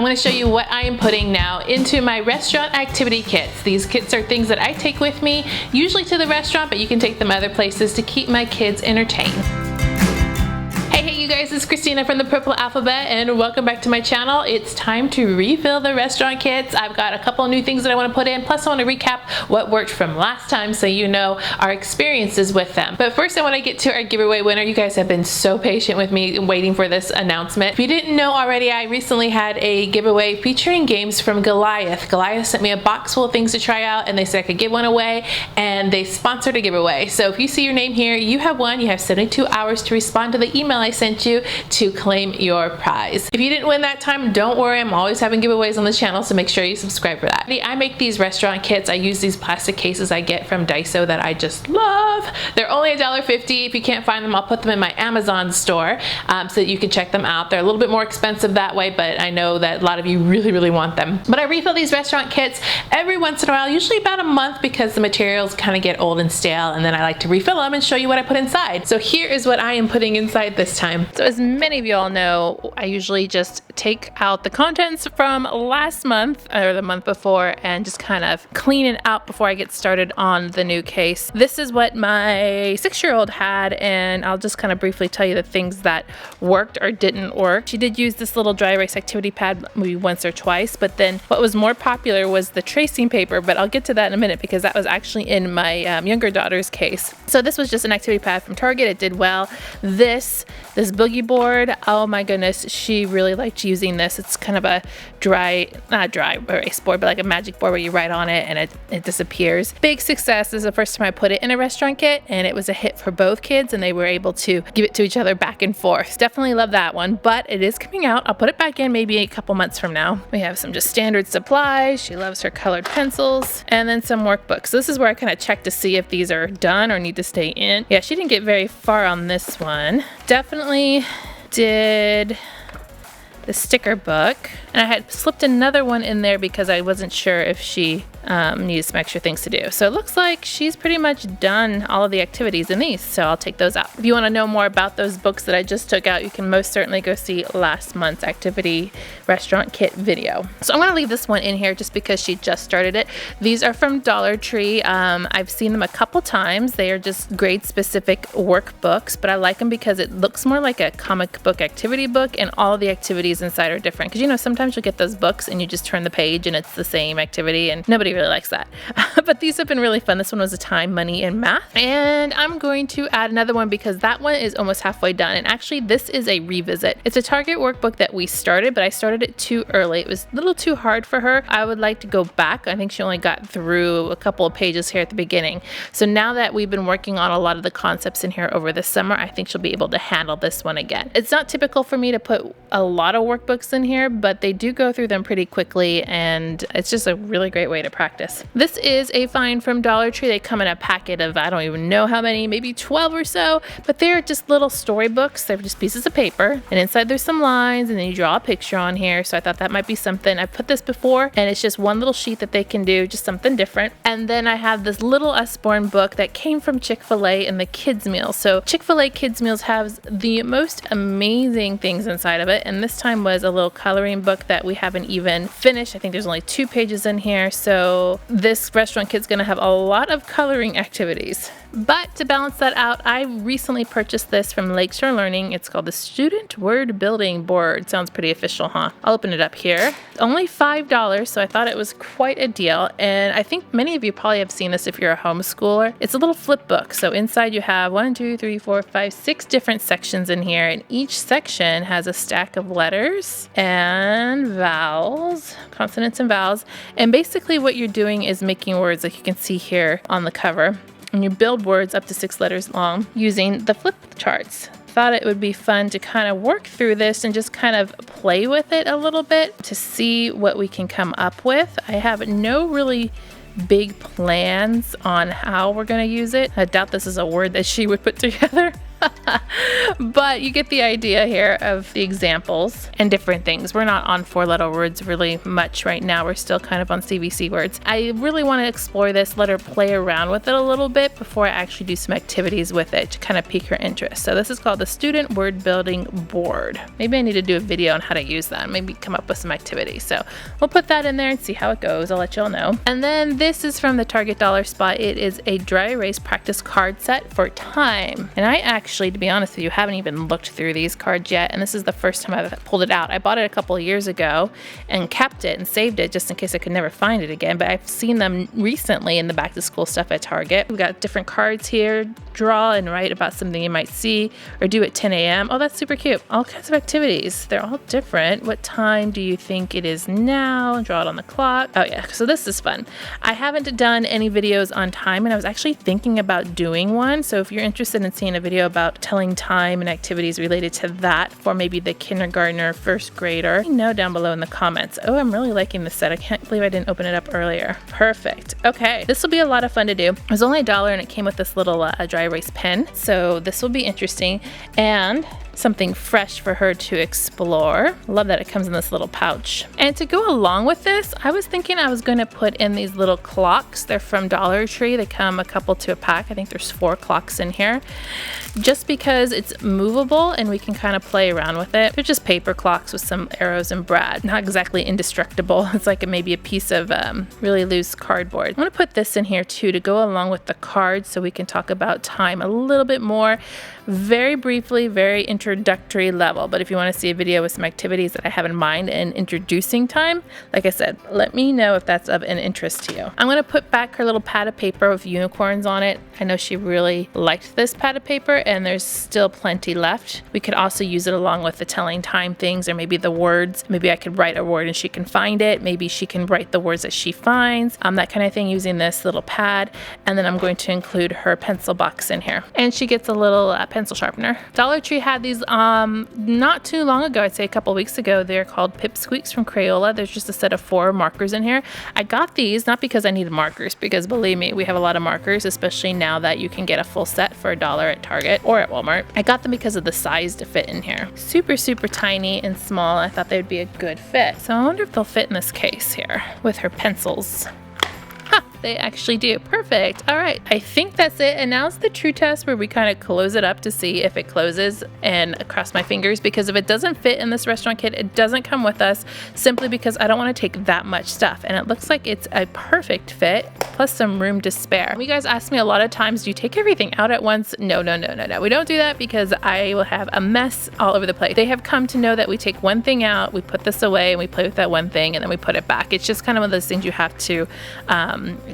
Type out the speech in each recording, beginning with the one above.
I'm going to show you what I am putting now into my restaurant activity kits. These kits are things that I take with me, usually to the restaurant, but you can take them other places to keep my kids entertained. Hey you guys, it's Christina from the Purple Alphabet and welcome back to my channel. It's time to refill the restaurant kits. I've got a couple of new things that I want to put in, plus I want to recap what worked from last time so you know our experiences with them. But first I want to get to our giveaway winner. You guys have been so patient with me waiting for this announcement. If you didn't know already, I recently had a giveaway featuring games from Goliath. Goliath sent me a box full of things to try out and they said I could give one away, and they sponsored a giveaway. So if you see your name here, you have won. You have 72 hours to respond to the email I sent you to claim your prize. If you didn't win that time, don't worry, I'm always having giveaways on the channel, so make sure you subscribe for that. I make these restaurant kits. I use these plastic cases I get from Daiso that I just love. They're only $1.50. If you can't find them, I'll put them in my Amazon store so that you can check them out. They're a little bit more expensive that way, but I know that a lot of you really want them. But I refill these restaurant kits every once in a while, usually about a month, because the materials kind of get old and stale, and then I like to refill them and show you what I put inside. So here is what I am putting inside this time. So as many of you all know, I usually just take out the contents from last month or the month before and just kind of clean it out before I get started on the new case. This is what my 6-year-old had, and I'll just kind of briefly tell you the things that worked or didn't work. She did use this little dry erase activity pad maybe once or twice, but then what was more popular was the tracing paper, but I'll get to that in a minute because that was actually in my younger daughter's case. So this was just an activity pad from Target. It did well. This boogie board, oh my goodness, she really liked using this. It's kind of a not dry erase board, but like a magic board where you write on it and it disappears. Big success. This is the first time I put it in a restaurant kit, and it was a hit for both kids, and they were able to give it to each other back and forth. Definitely love that one, but it is coming out. I'll put it back in maybe a couple months from now. We have some just standard supplies. She loves her colored pencils, and then some workbooks. So this is where I kind of check to see if these are done or need to stay in. Yeah, she didn't get very far on this one. Definitely did the sticker book, and I had slipped another one in there because I wasn't sure if she needed some extra things to do. So it looks like she's pretty much done all of the activities in these, so I'll take those out. If you want to know more about those books that I just took out, you can most certainly go see last month's activity restaurant kit video. So I'm going to leave this one in here just because she just started it. These are from Dollar Tree. I've seen them a couple times. They are just grade specific workbooks, but I like them because it looks more like a comic book activity book, and all of the activities inside are different. Because you know, sometimes you'll get those books and you just turn the page and it's the same activity, and nobody really likes that. But these have been really fun. This one was a time, money, and math. And I'm going to add another one because that one is almost halfway done. And actually this is a revisit. It's a Target workbook that we started, but I started it too early. It was a little too hard for her. I would like to go back. I think she only got through a couple of pages here at the beginning. So now that we've been working on a lot of the concepts in here over the summer, I think she'll be able to handle this one again. It's not typical for me to put a lot of workbooks in here, but they do go through them pretty quickly, and it's just a really great way to practice. This is a find from Dollar Tree. They come in a packet of, I don't even know how many, maybe 12 or so, but they're just little storybooks. They're just pieces of paper, and inside there's some lines, and then you draw a picture on here. So I thought that might be something. I've put this before, and it's just one little sheet that they can do, just something different. And then I have this little Usborne book that came from Chick-fil-A in the kids meal. So Chick-fil-A kids meals has the most amazing things inside of it, and this time was a little coloring book that we haven't even finished. I think there's only 2 pages in here, so this restaurant kit's gonna have a lot of coloring activities. But to balance that out, I recently purchased this from Lakeshore Learning. It's called the Student Word Building Board. Sounds pretty official, huh? I'll open it up here. Only $5, so I thought it was quite a deal. And I think many of you probably have seen this if you're a homeschooler. It's a little flip book. So inside you have 6 different sections in here, and each section has a stack of letters and vowels, consonants and vowels. And basically what you're doing is making words, like you can see here on the cover. And you build words up to 6 letters long using the flip charts. Thought it would be fun to kind of work through this and just kind of play with it a little bit to see what we can come up with. I have no really big plans on how we're going to use it. I doubt this is a word that she would put together. But you get the idea here of the examples and different things. We're not on 4-letter words really much right now. We're still kind of on CVC words. I really want to explore this, let her play around with it a little bit before I actually do some activities with it to kind of pique her interest. So this is called the Student Word Building Board. Maybe I need to do a video on how to use that. Maybe come up with some activities. So we'll put that in there and see how it goes. I'll let y'all know. And then this is from the Target Dollar Spot. It is a dry erase practice card set for time. And I actually, to be honest with you, haven't even looked through these cards yet, and this is the first time I've pulled it out. I bought it a couple of years ago and kept it and saved it just in case I could never find it again, but I've seen them recently in the back to school stuff at Target. We've got different cards here. Draw and write about something you might see or do at 10 a.m. Oh, that's super cute. All kinds of activities. They're all different. What time do you think it is now? Draw it on the clock. Oh yeah, so this is fun. I haven't done any videos on time, and I was actually thinking about doing one. So if you're interested in seeing a video about telling time and activities related to that for maybe the kindergartner, first grader, let me know down below in the comments. Oh, I'm really liking this set. I can't believe I didn't open it up earlier. Perfect. Okay, this will be a lot of fun to do. It was only $1 and it came with this little dry erase pen. So this will be interesting and something fresh for her to explore. Love that it comes in this little pouch. And to go along with this, I was thinking I was going to put in these little clocks. They're from Dollar Tree. They come a couple to a pack. I think there's 4 clocks in here. Just because it's movable and we can kind of play around with it. They're just paper clocks with some arrows and brad. Not exactly indestructible. It's like maybe a piece of really loose cardboard. I'm going to put this in here too to go along with the cards so we can talk about time a little bit more. Very briefly, very introductory level. But if you want to see a video with some activities that I have in mind in introducing time, like I said, let me know if that's of an interest to you. I'm going to put back her little pad of paper with unicorns on it. I know she really liked this pad of paper, and there's still plenty left. We could also use it along with the telling time things, or maybe the words. Maybe I could write a word and she can find it. Maybe she can write the words that she finds, that kind of thing, using this little pad. And then I'm going to include her pencil box in here. And she gets a little pencil sharpener. Dollar Tree had these not too long ago, I'd say a couple weeks ago. They're called Pipsqueaks from Crayola. There's just a set of 4 markers in here. I got these not because I needed markers, because believe me, we have a lot of markers, especially now that you can get a full set for $1 at Target or at Walmart. I got them because of the size to fit in here. Super, super tiny and small. I thought they would be a good fit. So I wonder if they'll fit in this case here with her pencils. They actually do. Perfect. All right. I think that's it. And now's the true test where we kind of close it up to see if it closes, and cross my fingers, because if it doesn't fit in this restaurant kit, it doesn't come with us, simply because I don't want to take that much stuff. And it looks like it's a perfect fit, plus some room to spare. You guys ask me a lot of times, do you take everything out at once? No. We don't do that because I will have a mess all over the place. They have come to know that we take one thing out, we put this away, and we play with that one thing, and then we put it back. It's just kind of one of those things you have to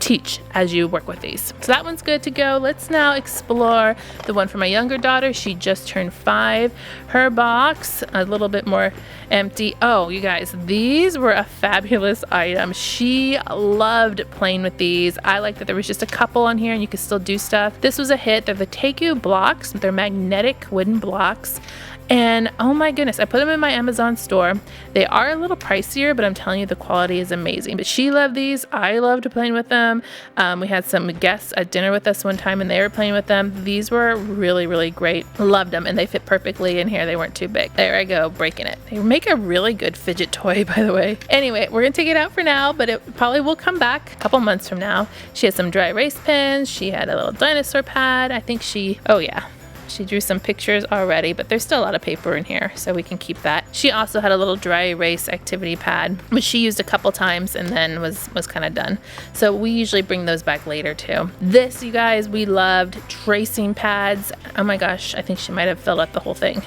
teach as you work with these. So that one's good to go. Let's now explore the one for my younger daughter. She just turned 5. Her box, a little bit more empty. Oh, you guys, these were a fabulous item. She loved playing with these. I like that there was just a couple on here and you could still do stuff. This was a hit. They're the Take-You blocks. They're magnetic wooden blocks. And oh my goodness, I put them in my Amazon store. They are a little pricier, but I'm telling you, the quality is amazing. But she loved these. I loved playing with them. We had some guests at dinner with us one time and they were playing with them. These were really, really great. Loved them, and they fit perfectly in here. They weren't too big. There I go, breaking it. They make a really good fidget toy, by the way. Anyway, we're gonna take it out for now, but it probably will come back a couple months from now. She had some dry erase pens. She had a little dinosaur pad. I think oh yeah. She drew some pictures already, but there's still a lot of paper in here, so we can keep that. She also had a little dry erase activity pad, which she used a couple times and then was kind of done. So we usually bring those back later too. This, you guys, we loved tracing pads. Oh my gosh, I think she might have filled up the whole thing.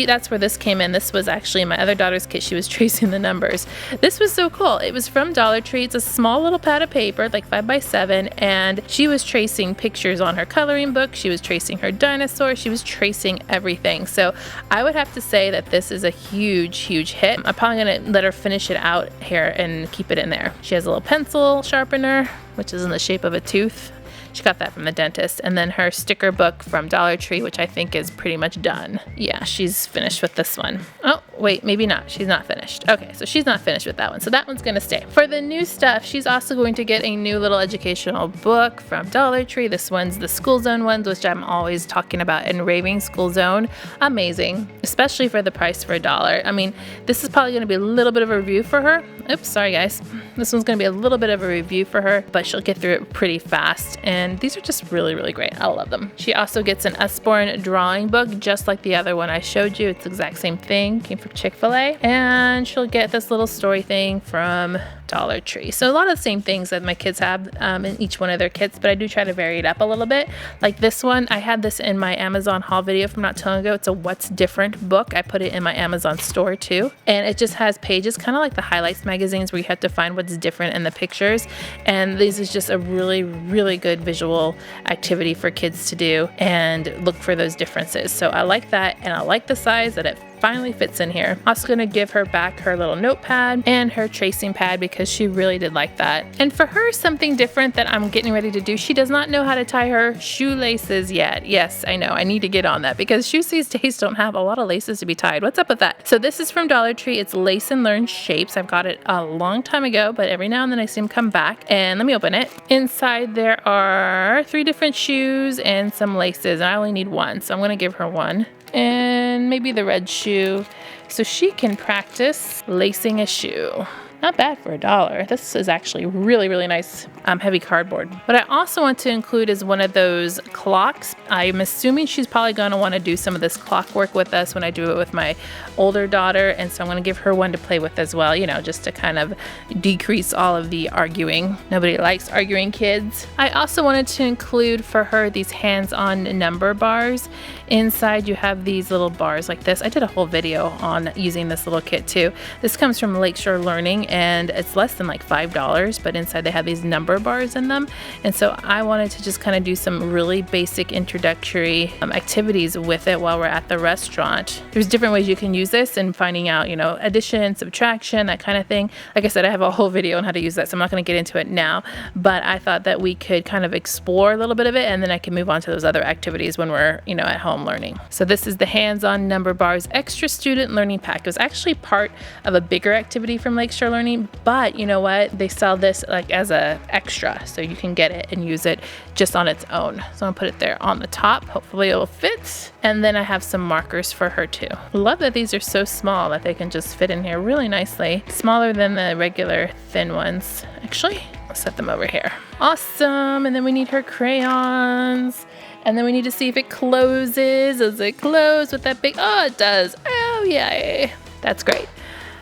That's where this came in. This was actually in my other daughter's kit. She was tracing the numbers. This was so cool. It was from Dollar Tree. It's a small little pad of paper, like 5x7, and she was tracing pictures on her coloring book. She was tracing her dinosaur. She was tracing everything. So I would have to say that this is a huge, huge hit. I'm probably gonna let her finish it out here and keep it in there. She has a little pencil sharpener, which is in the shape of a tooth. She got that from the dentist. And then her sticker book from Dollar Tree, which I think is pretty much done. Yeah, she's finished with this one. Oh, wait, maybe not. She's not finished. Okay, so she's not finished with that one. So that one's gonna stay. For the new stuff, she's also going to get a new little educational book from Dollar Tree. This one's the School Zone ones, which I'm always talking about and raving. School Zone, amazing, especially for the price for $1. I mean, this is probably gonna be a little bit of a review for her. Oops, sorry guys. This one's gonna be a little bit of a review for her, but she'll get through it pretty fast. And these are just really, really great. I love them. She also gets an Usborne drawing book, just like the other one I showed you. It's the exact same thing, came from Chick-fil-A. And she'll get this little story thing from Dollar Tree. So a lot of the same things that my kids have in each one of their kits, but I do try to vary it up a little bit. Like this one, I had this in my Amazon haul video from not too long ago. It's a What's Different book. I put it in my Amazon store too. And it just has pages, kind of like the highlights magazines where you have to find what's different in the pictures. And this is just a really, really good visual activity for kids to do and look for those differences. So I like that, and I like the size that it finally fits in here. Also gonna give her back her little notepad and her tracing pad because she really did like that. And for her, something different that I'm getting ready to do, she does not know how to tie her shoelaces yet. Yes, I know, I need to get on that because shoes these days don't have a lot of laces to be tied. What's up with that? So this is from Dollar Tree. It's Lace and Learn Shapes. I've got it a long time ago, but every now and then I see them come back. And let me open it. Inside there are 3 different shoes and some laces. And I only need one, so I'm gonna give her one. And maybe the red shoe so she can practice lacing a shoe. Not bad for $1. This is actually really, really nice heavy cardboard. What I also want to include is one of those clocks. I'm assuming she's probably gonna wanna do some of this clockwork with us when I do it with my older daughter, and so I'm gonna give her one to play with as well, you know, just to kind of decrease all of the arguing. Nobody likes arguing kids. I also wanted to include for her these hands-on number bars. Inside you have these little bars like this. I did a whole video on using this little kit too. This comes from Lakeshore Learning, and it's less than like $5, but inside they have these number bars in them. And so I wanted to just kind of do some really basic introductory activities with it while we're at the restaurant. There's different ways you can use this and finding out, you know, addition, subtraction, that kind of thing. Like I said, I have a whole video on how to use that, so I'm not going to get into it now, but I thought that we could kind of explore a little bit of it, and then I can move on to those other activities when we're, you know, at home learning. So this is the hands-on number bars extra student learning pack. It was actually part of a bigger activity from Lakeshore Learning, but you know what? They sell this like as a extra, so you can get it and use it just on its own. So I'm gonna put it there on the top. Hopefully it'll fit. And then I have some markers for her too. Love that these are so small that they can just fit in here really nicely. Smaller than the regular thin ones. Actually, I'll set them over here. Awesome. And then we need her crayons. And then we need to see if it closes. Does it close with that big? Oh, it does. Oh, yay. That's great.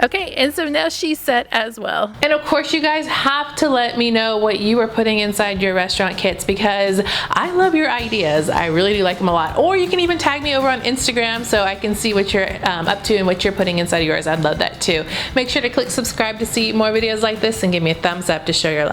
Okay, and so now she's set as well. And of course you guys have to let me know what you are putting inside your restaurant kits because I love your ideas. I really do like them a lot. Or you can even tag me over on Instagram so I can see what you're up to and what you're putting inside yours. I'd love that too. Make sure to click subscribe to see more videos like this and give me a thumbs up to show your love.